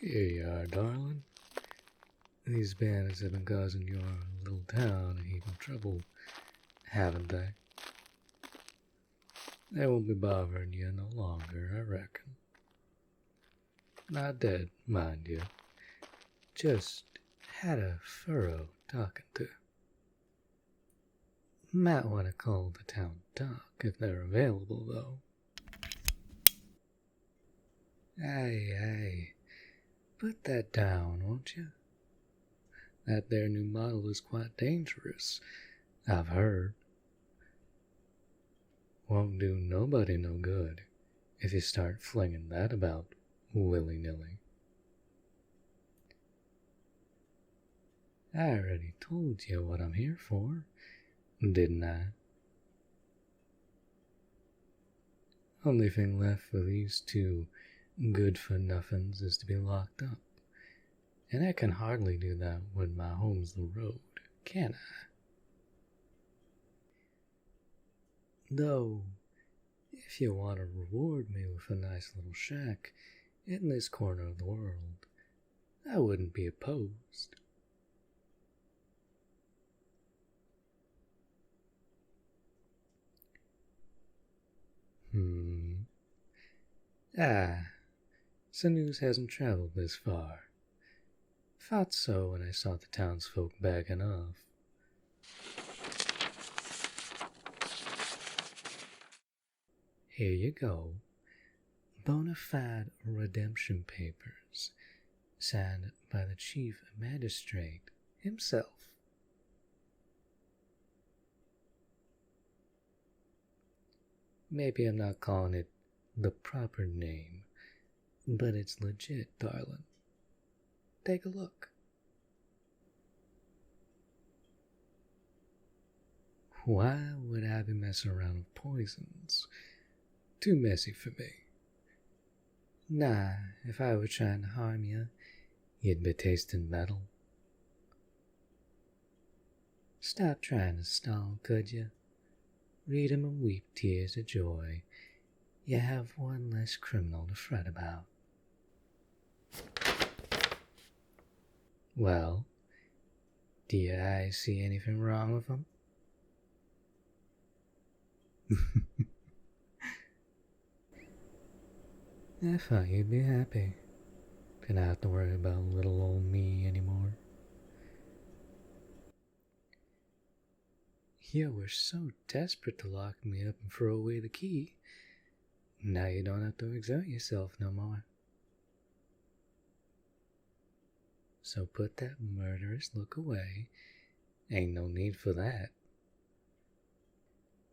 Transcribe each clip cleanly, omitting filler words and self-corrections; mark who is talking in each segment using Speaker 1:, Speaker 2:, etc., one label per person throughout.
Speaker 1: Here you are, darling. These bandits have been causing your little town a heap of trouble, haven't they? They won't be bothering you no longer, I reckon. Not dead, mind you. Just had a furrow talking to. Might want to call the town dock if they're available, though. Aye, put that down, won't you? That there new model is quite dangerous, I've heard. Won't do nobody no good if you start flinging that about willy-nilly. I already told you what I'm here for, didn't I? Only thing left for these two good-for-nothings is to be locked up. And I can hardly do that when my home's the road, can I? Though, if you want to reward me with a nice little shack in this corner of the world, I wouldn't be opposed. So news hasn't traveled this far. Thought so when I saw the townsfolk backing off. Here you go. Bona fide redemption papers, signed by the chief magistrate himself. Maybe I'm not calling it the proper name, but it's legit, darling. Take a look. Why would I be messing around with poisons? Too messy for me. Nah, if I were trying to harm you, you'd be tasting metal. Stop trying to stall, could you? Read 'em and weep tears of joy. You have one less criminal to fret about. Well, do your eyes see anything wrong with them? I thought you'd be happy. Didn't have to worry about little old me anymore. You were so desperate to lock me up and throw away the key. Now you don't have to exert yourself no more. So put that murderous look away. Ain't no need for that.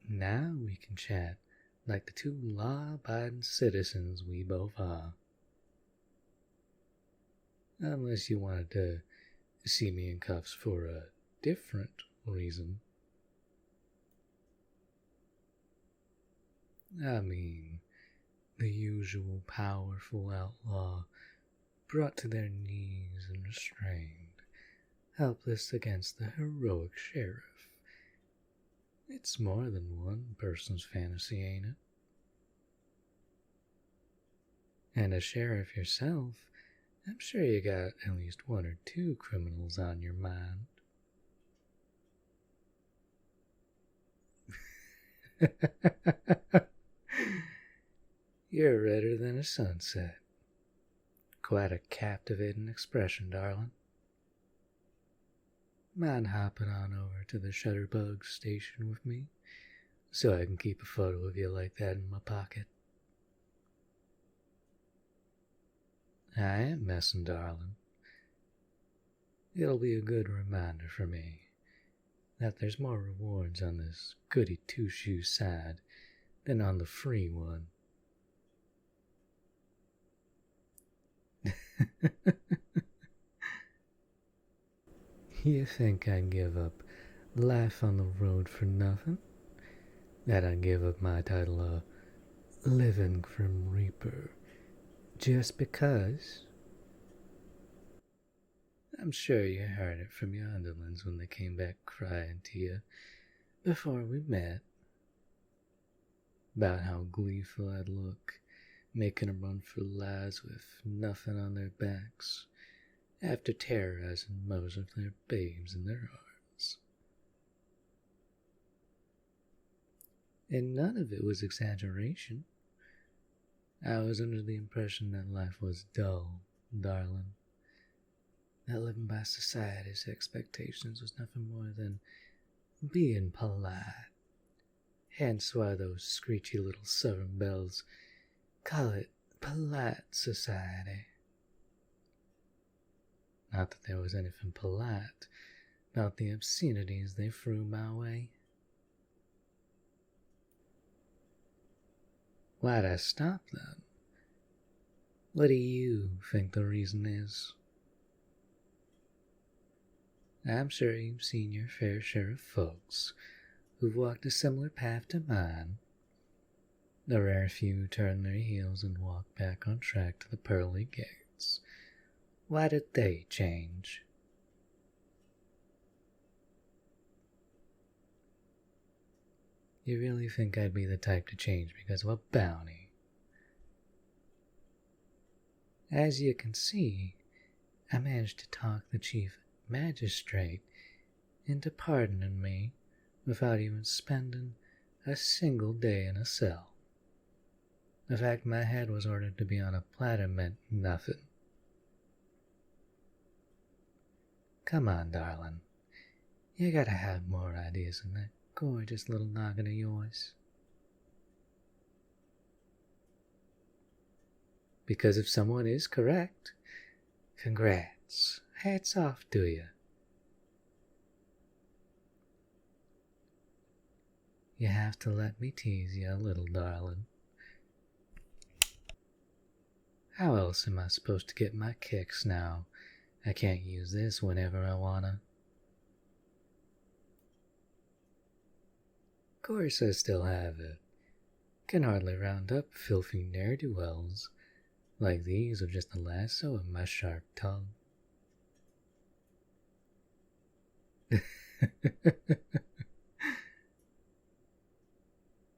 Speaker 1: Now we can chat like the two law-abiding citizens we both are. Unless you wanted to see me in cuffs for a different reason. I mean, the usual powerful outlaw brought to their knees and restrained, helpless against the heroic sheriff. It's more than one person's fantasy, ain't it? And as sheriff yourself, I'm sure you got at least one or two criminals on your mind. You're redder than a sunset. Quite a captivating expression, darling. Mind hopping on over to the Shutterbug station with me, so I can keep a photo of you like that in my pocket? I ain't messing, darling. It'll be a good reminder for me that there's more rewards on this goody two-shoe side than on the free one. You think I'd give up life on the road for nothing? That I'd give up my title of Living Grim Reaper just because? I'm sure you heard it from your underlings when they came back crying to you before we met, about how gleeful I'd look making 'em run for lives with nothing on their backs, after terrorizing most of their babes in their arms. And none of it was exaggeration. I was under the impression that life was dull, darling. That living by society's expectations was nothing more than being polite. Hence why those screechy little southern belles call it polite society. Not that there was anything polite about the obscenities they threw my way. Why'd I stop then? What do you think the reason is? I'm sure you've seen your fair share of folks who've walked a similar path to mine. The rare few turn their heels and walk back on track to the pearly gates. Why did they change? You really think I'd be the type to change because of a bounty? As you can see, I managed to talk the chief magistrate into pardoning me without even spending a single day in a cell. The fact my head was ordered to be on a platter meant nothing. Come on, darling. You gotta have more ideas than that gorgeous little noggin of yours. Because if someone is correct, congrats. Hats off to you. You have to let me tease you a little, darling. How else am I supposed to get my kicks now? I can't use this whenever I wanna. Of course I still have it. Can hardly round up filthy ne'er-do-wells like these with just a lasso of my sharp tongue.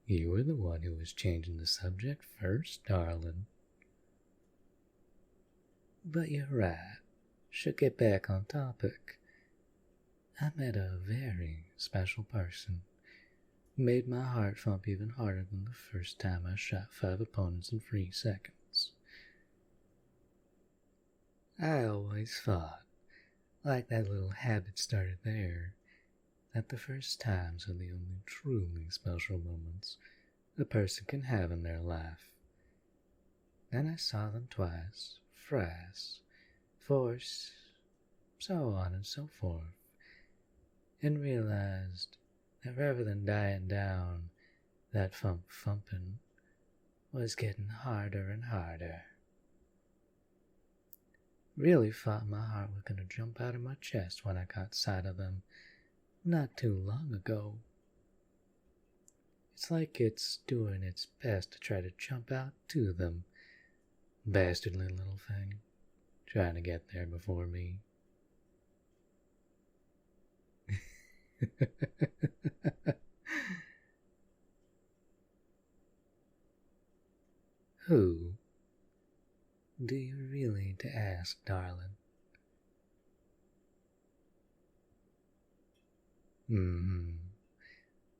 Speaker 1: You were the one who was changing the subject first, darling. But you're right. Should get back on topic. I met a very special person. Made my heart thump even harder than the first time I shot 5 opponents in 3 seconds. I always thought, like that little habit started there, that the first times are the only truly special moments a person can have in their life. Then I saw them twice, thrice, force, so on and so forth, and realized that rather than dying down, that thumping was getting harder and harder. Really thought my heart was going to jump out of my chest when I caught sight of them not too long ago. It's like it's doing its best to try to jump out to them. Bastardly little thing, trying to get there before me. Who? Do you really to ask, darling?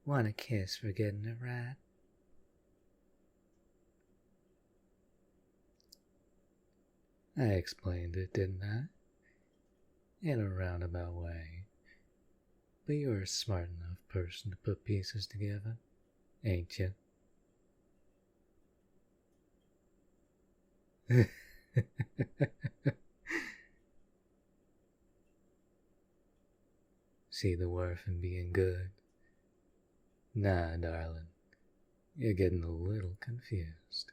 Speaker 1: Want a kiss for getting it right? I explained it, didn't I? In a roundabout way. But you're a smart enough person to put pieces together, ain't you? See the worth in being good? Nah, darling. You're getting a little confused.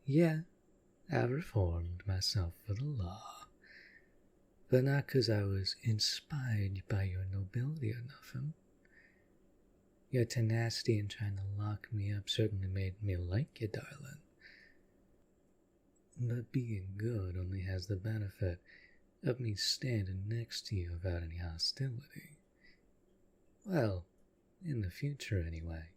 Speaker 1: Yeah, I reformed myself for the law. But not 'cause I was inspired by your nobility or nothing. Your tenacity in trying to lock me up certainly made me like you, darling. But being good only has the benefit of me standing next to you without any hostility. Well, in the future anyway.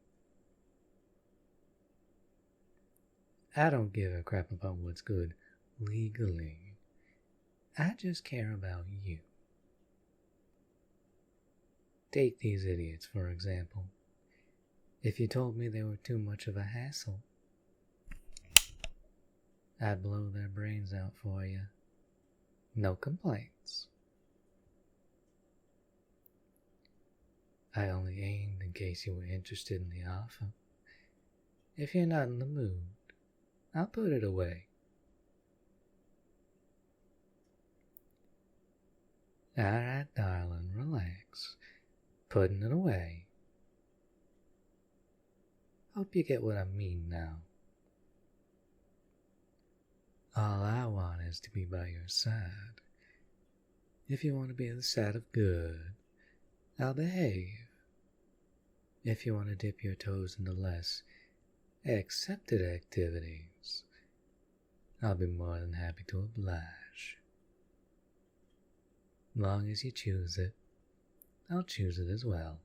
Speaker 1: I don't give a crap about what's good legally. I just care about you. Take these idiots, for example. If you told me they were too much of a hassle, I'd blow their brains out for you. No complaints. I only aimed in case you were interested in the offer. If you're not in the mood, I'll put it away. Alright, darling, relax. Putting it away. Hope you get what I mean now. All I want is to be by your side. If you want to be on the side of good, I'll behave. If you want to dip your toes into less accepted activities, I'll be more than happy to oblige. Long as you choose it, I'll choose it as well.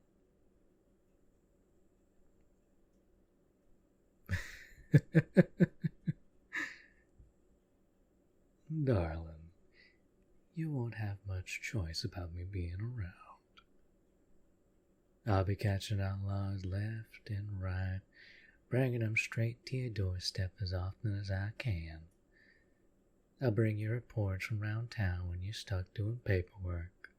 Speaker 1: Darling, you won't have much choice about me being around. I'll be catching outlaws left and right, bringing them straight to your doorstep as often as I can. I'll bring you reports from around town when you're stuck doing paperwork.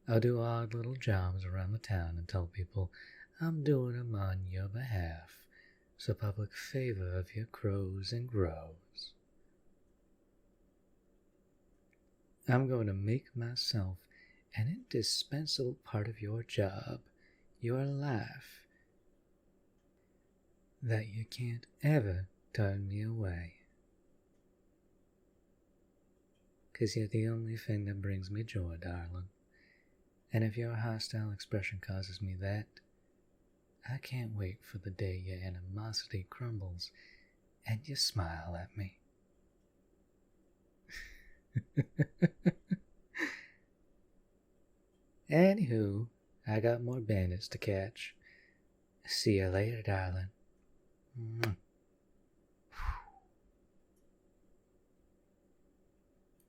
Speaker 1: I'll do odd little jobs around the town and tell people I'm doing them on your behalf, so public favor of your crows and grows. I'm going to make myself an indispensable part of your job, your life, that you can't ever turn me away. 'Cause you're the only thing that brings me joy, darling. And if your hostile expression causes me that, I can't wait for the day your animosity crumbles and you smile at me. Anywho, I got more bandits to catch. See you later, darling.